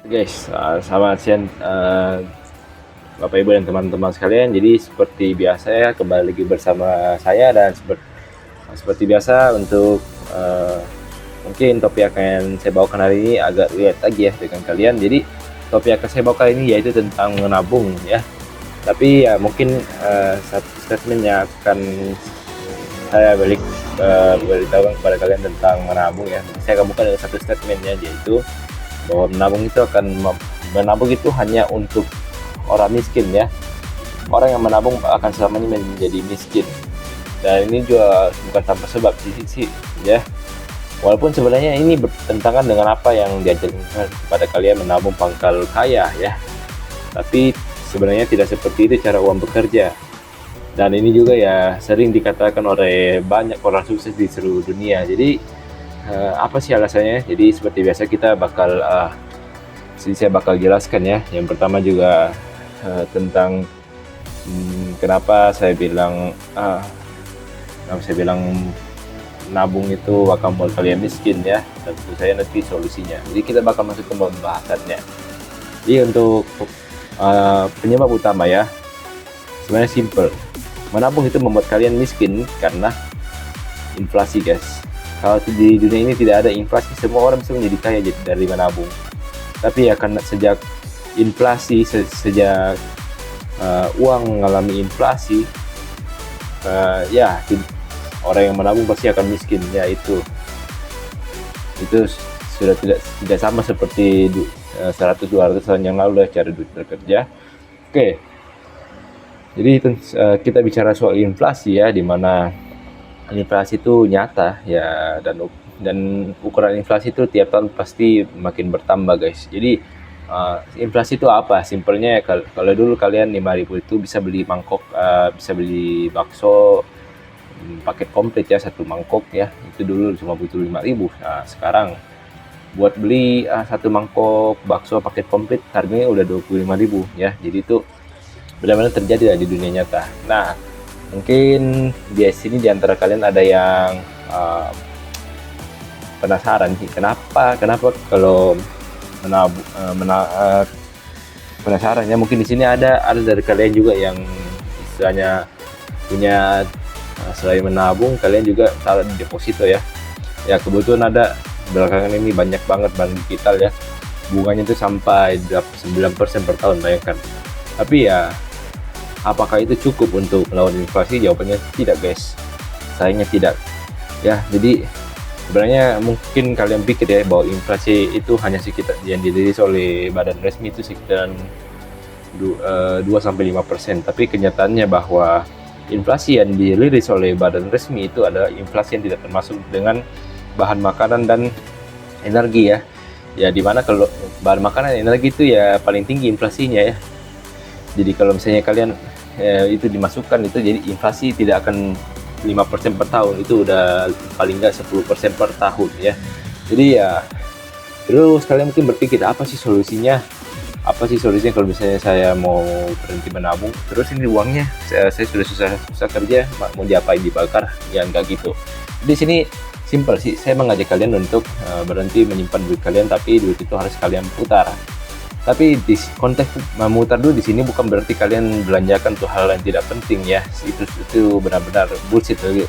Guys, selamat siang, Bapak Ibu dan teman-teman sekalian. Jadi seperti biasa ya, kembali lagi bersama saya dan seperti biasa untuk mungkin topik yang akan saya bawakan hari ini agak relate lagi ya dengan kalian. Jadi topik yang akan saya bawakan ini yaitu tentang menabung ya. Tapi ya mungkin satu statement yang akan saya beritahukan kepada kalian tentang menabung ya. Saya akan buka dengan satu statementnya, yaitu bahwa menabung itu hanya untuk orang miskin ya. Orang yang menabung akan selamanya menjadi miskin, dan ini juga bukan tanpa sebab sih ya. Walaupun sebenarnya ini bertentangan dengan apa yang diajarkan kepada kalian menabung pangkal kaya ya, tapi sebenarnya tidak seperti itu cara uang bekerja. Dan ini juga ya sering dikatakan oleh banyak orang sukses di seluruh dunia. Jadi apa sih alasannya? Jadi seperti biasa saya bakal jelaskan ya. Yang pertama juga tentang kenapa saya bilang nabung itu akan membuat kalian miskin ya. Dan tentu saya nanti solusinya. Jadi kita bakal masuk ke pembahasannya. Jadi untuk penyebab utama ya, sebenarnya simple. Menabung itu membuat kalian miskin karena inflasi, guys. Kalau di dunia ini tidak ada inflasi, semua orang bisa menjadi kaya dari menabung. Tapi ya karena sejak inflasi, sejak uang mengalami inflasi, ya orang yang menabung pasti akan miskin ya. Itu sudah tidak sama seperti 100-200 tahun yang lalu ya cara duit bekerja. Oke. Jadi kita bicara soal inflasi ya, di mana inflasi itu nyata ya, dan ukuran inflasi itu tiap tahun pasti makin bertambah, guys. Jadi inflasi itu apa? Simpelnya kalau dulu kalian 5.000 itu bisa beli mangkok, bisa beli bakso paket komplit ya, satu mangkok ya. Itu dulu cuma butuh 5.000. Nah, sekarang buat beli satu mangkok bakso paket komplit harganya udah 25.000 ya. Jadi itu benar-benar terjadi di dunia nyata. Nah, mungkin di sini di antara kalian ada yang penasaran sih, kenapa kalau penasaran ya. Mungkin di sini ada dari kalian juga yang istilahnya punya selain menabung, kalian juga taruh di deposito ya. Ya kebetulan ada belakangan ini banyak banget bank digital ya, bunganya itu sampai 9% per tahun, bayangkan. Tapi ya apakah itu cukup untuk melawan inflasi? Jawabannya tidak, guys. Sayangnya tidak. Ya, jadi sebenarnya mungkin kalian pikir ya bahwa inflasi itu hanya sekitar yang dirilis oleh badan resmi itu sekitar 2-5%. Tapi kenyataannya bahwa inflasi yang dirilis oleh badan resmi itu adalah inflasi yang tidak termasuk dengan bahan makanan dan energi ya. Ya dimana kalau bahan makanan dan energi itu ya paling tinggi inflasinya ya. Jadi kalau misalnya kalian itu dimasukkan, itu jadi inflasi tidak akan 5% per tahun, itu udah paling nggak 10% per tahun ya. Jadi ya terus kalian mungkin berpikir apa sih solusinya kalau misalnya saya mau berhenti menabung, terus ini uangnya saya sudah susah kerja, mau diapain, dibakar? Ya enggak gitu. Di sini simple sih, saya mengajak kalian untuk berhenti menyimpan duit kalian, tapi duit itu harus kalian putar. Tapi di konteks memutar dulu di sini bukan berarti kalian belanjakan untuk hal yang tidak penting ya. Itu benar-benar bullshit lagi.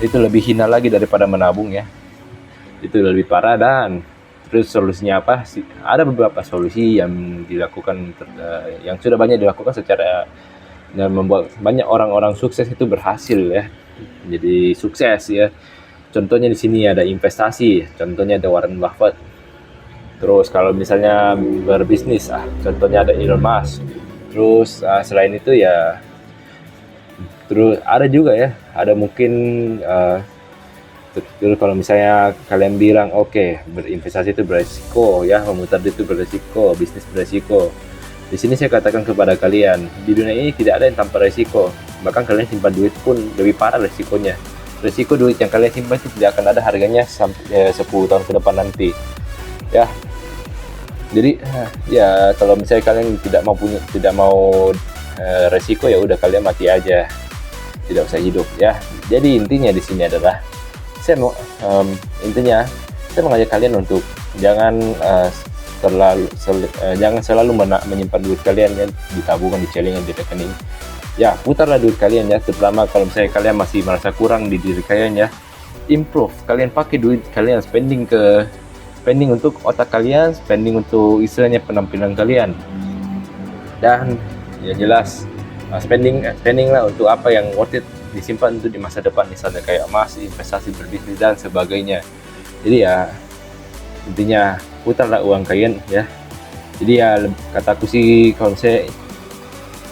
Itu lebih hina lagi daripada menabung ya. Itu lebih parah. Dan terus solusinya apa? Ada beberapa solusi yang dilakukan, yang sudah banyak dilakukan secara, dan membuat banyak orang-orang sukses itu berhasil ya. Jadi sukses ya. Contohnya di sini ada investasi. Contohnya ada Warren Buffett. Terus kalau misalnya berbisnis, contohnya ada Elon Musk. Terus selain itu ya, terus ada juga ya, ada mungkin terus kalau misalnya kalian bilang oke, berinvestasi itu beresiko ya, memutar itu beresiko, bisnis beresiko. Di sini saya katakan kepada kalian, di dunia ini tidak ada yang tanpa resiko. Bahkan kalian simpan duit pun lebih parah resikonya. Resiko duit yang kalian simpan itu tidak akan ada harganya sampai 10 tahun ke depan nanti. Ya, jadi ya kalau misalnya kalian tidak mau resiko, ya udah kalian mati aja, tidak usah hidup ya. Jadi intinya di sini adalah saya mengajak kalian untuk jangan jangan selalu menyimpan duit kalian ya di tabungan, di celengan, di rekening. Ya, putarlah duit kalian ya, terutama kalau misalnya kalian masih merasa kurang di diri kalian ya, improve. Kalian pakai duit kalian, spending untuk otak kalian, spending untuk istilahnya penampilan kalian. Dan ya jelas spending lah untuk apa yang worth it, disimpan untuk di masa depan, misalnya kayak emas, investasi, berbisnis dan sebagainya. Jadi ya intinya putarlah uang kalian ya. Jadi ya kataku sih, kalau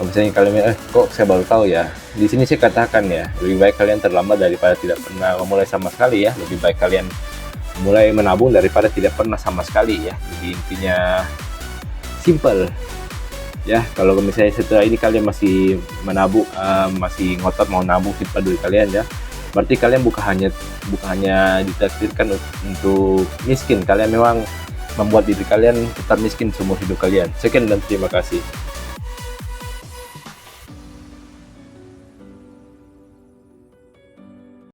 misalnya kalian kok saya baru tahu ya, di sini saya katakan ya, lebih baik kalian terlambat daripada tidak pernah memulai sama sekali ya. Lebih baik kalian mulai menabung daripada tidak pernah sama sekali ya. Jadi intinya simple ya. Kalau misalnya setelah ini kalian masih menabung, masih ngotot mau nabung simpan duit kalian ya, berarti kalian bukan hanya ditakdirkan untuk miskin, kalian memang membuat diri kalian tetap miskin seumur hidup kalian. Sekian dan terima kasih.